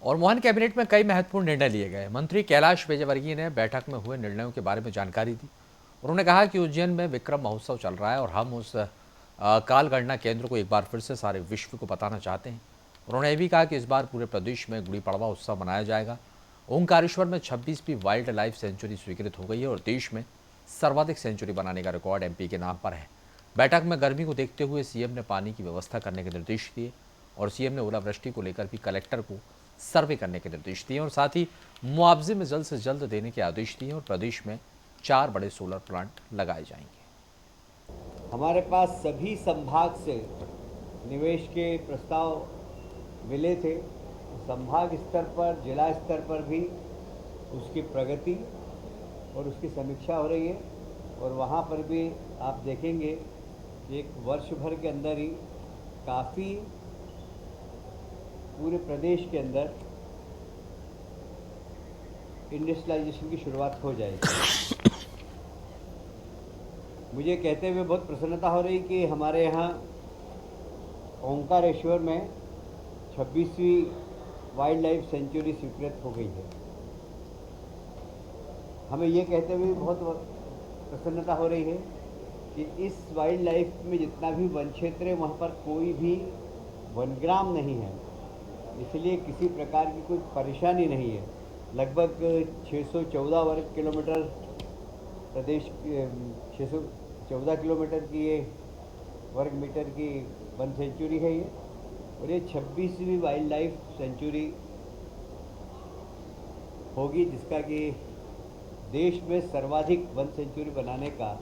और मोहन कैबिनेट में कई महत्वपूर्ण निर्णय लिए गए। मंत्री कैलाश विजयवर्गीय ने बैठक में हुए निर्णयों के बारे में जानकारी दी। उन्होंने कहा कि उज्जैन में विक्रम महोत्सव चल रहा है और हम उस कालगणना केंद्र को एक बार फिर से सारे विश्व को बताना चाहते हैं। उन्होंने यह भी कहा कि इस बार पूरे प्रदेश में गुड़ी पड़वा उत्सव मनाया जाएगा। ओंकारेश्वर में 26वीं वाइल्ड लाइफ सेंचुरी स्वीकृत हो गई है और देश में सर्वाधिक सेंचुरी बनाने का रिकॉर्ड एमपी के नाम पर है। बैठक में गर्मी को देखते हुए सीएम ने पानी की व्यवस्था करने के निर्देश दिए और सीएम ने ओलावृष्टि को लेकर भी कलेक्टर को सर्वे करने के निर्देश दिए और साथ ही मुआवजे में जल्द से जल्द देने के आदेश दिए और प्रदेश में 4 बड़े सोलर प्लांट लगाए जाएंगे। हमारे पास सभी संभाग से निवेश के प्रस्ताव मिले थे। संभाग स्तर पर, जिला स्तर पर भी उसकी प्रगति और उसकी समीक्षा हो रही है और वहाँ पर भी आप देखेंगे कि एक वर्ष भर के अंदर ही काफ़ी पूरे प्रदेश के अंदर इंडस्ट्रियलाइजेशन की शुरुआत हो जाएगी। मुझे कहते हुए बहुत प्रसन्नता हो रही कि हमारे यहाँ ओंकारेश्वर में 26वीं वाइल्ड लाइफ सेंचुरी स्वीकृत हो गई है। हमें ये कहते हुए बहुत प्रसन्नता हो रही है कि इस वाइल्ड लाइफ में जितना भी वन क्षेत्र है वहाँ पर कोई भी वनग्राम नहीं है, इसलिए किसी प्रकार की कोई परेशानी नहीं है। लगभग 614 वर्ग किलोमीटर प्रदेश 614 किलोमीटर की ये वर्ग मीटर की वन सेंचुरी है ये, और ये 26वीं वाइल्ड लाइफ सेंचुरी होगी, जिसका कि देश में सर्वाधिक वन सेंचुरी बनाने का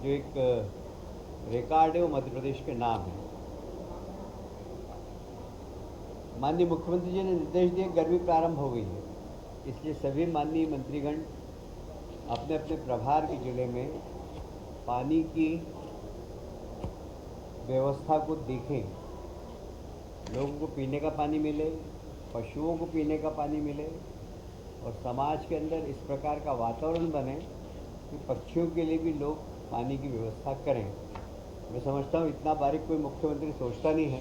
जो एक रिकॉर्ड है वो मध्य प्रदेश के नाम है। माननीय मुख्यमंत्री जी ने निर्देश दिए, गर्मी प्रारंभ हो गई है, इसलिए सभी माननीय मंत्रीगण अपने अपने प्रभार के जिले में पानी की व्यवस्था को देखें। लोगों को पीने का पानी मिले, पशुओं को पीने का पानी मिले और समाज के अंदर इस प्रकार का वातावरण बने कि पक्षियों के लिए भी लोग पानी की व्यवस्था करें। मैं समझता हूँ इतना बारीक कोई मुख्यमंत्री सोचता नहीं है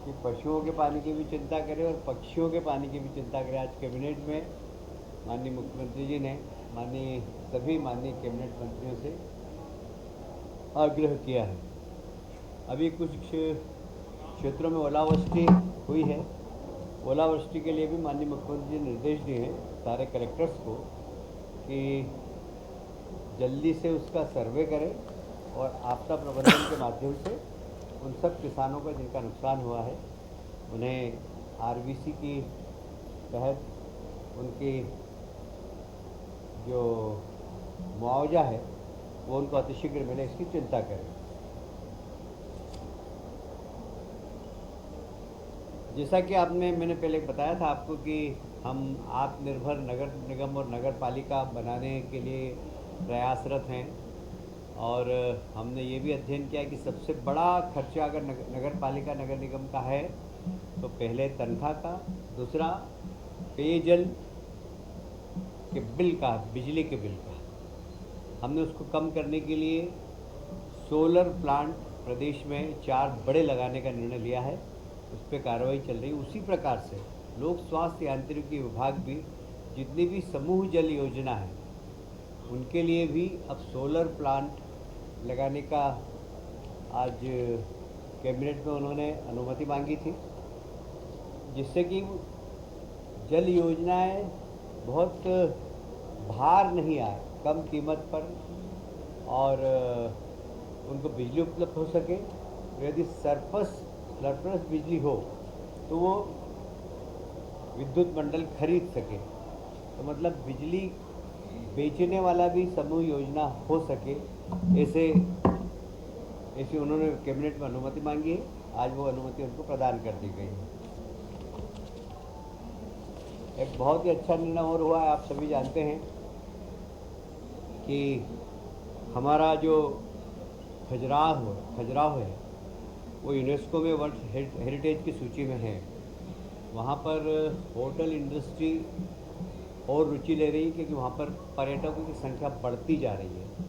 कि पशुओं के पानी की भी चिंता करें और पक्षियों के पानी की भी चिंता करें। आज कैबिनेट में माननीय मुख्यमंत्री जी ने सभी माननीय कैबिनेट मंत्रियों से आग्रह किया है। अभी कुछ क्षेत्रों में ओलावृष्टि हुई है, ओलावृष्टि के लिए भी माननीय मुख्यमंत्री जी ने निर्देश दिए हैं सारे कलेक्टर्स को कि जल्दी से उसका सर्वे करें और आपदा प्रबंधन के माध्यम से उन सब किसानों का जिनका नुकसान हुआ है उन्हें आरबीसी की तहत उनकी जो मुआवजा है वो उनको अतिशीघ्र मिले, इसकी चिंता करें। जैसा कि मैंने पहले बताया था आपको कि हम आत्मनिर्भर नगर निगम और नगर पालिका बनाने के लिए प्रयासरत हैं और हमने ये भी अध्ययन किया कि सबसे बड़ा खर्चा अगर नगर पालिका नगर निगम का है तो पहले तनख्वाह का, दूसरा पेयजल के बिल का, बिजली के बिल का। हमने उसको कम करने के लिए सोलर प्लांट प्रदेश में 4 बड़े लगाने का निर्णय लिया है, उस पर कार्रवाई चल रही है। उसी प्रकार से लोक स्वास्थ्य यांत्रिकी विभाग भी जितनी भी समूह जल योजना है उनके लिए भी अब सोलर प्लांट लगाने का आज कैबिनेट में उन्होंने अनुमति मांगी थी, जिससे कि जल योजनाएं बहुत भार नहीं आए, कम कीमत पर और उनको बिजली उपलब्ध हो सके। यदि सरप्लस बिजली हो तो वो विद्युत मंडल खरीद सके, तो मतलब बिजली बेचने वाला भी समूह योजना हो सके, ऐसे उन्होंने कैबिनेट में अनुमति मांगी है। आज वो अनुमति उनको प्रदान कर दी गई है। एक बहुत ही अच्छा निर्णय और हुआ है। आप सभी जानते हैं कि हमारा जो खजुराहो है वो यूनेस्को में वर्ल्ड हेरिटेज की सूची में है। वहाँ पर होटल इंडस्ट्री और रुचि ले रही है क्योंकि वहाँ पर पर्यटकों की संख्या बढ़ती जा रही है।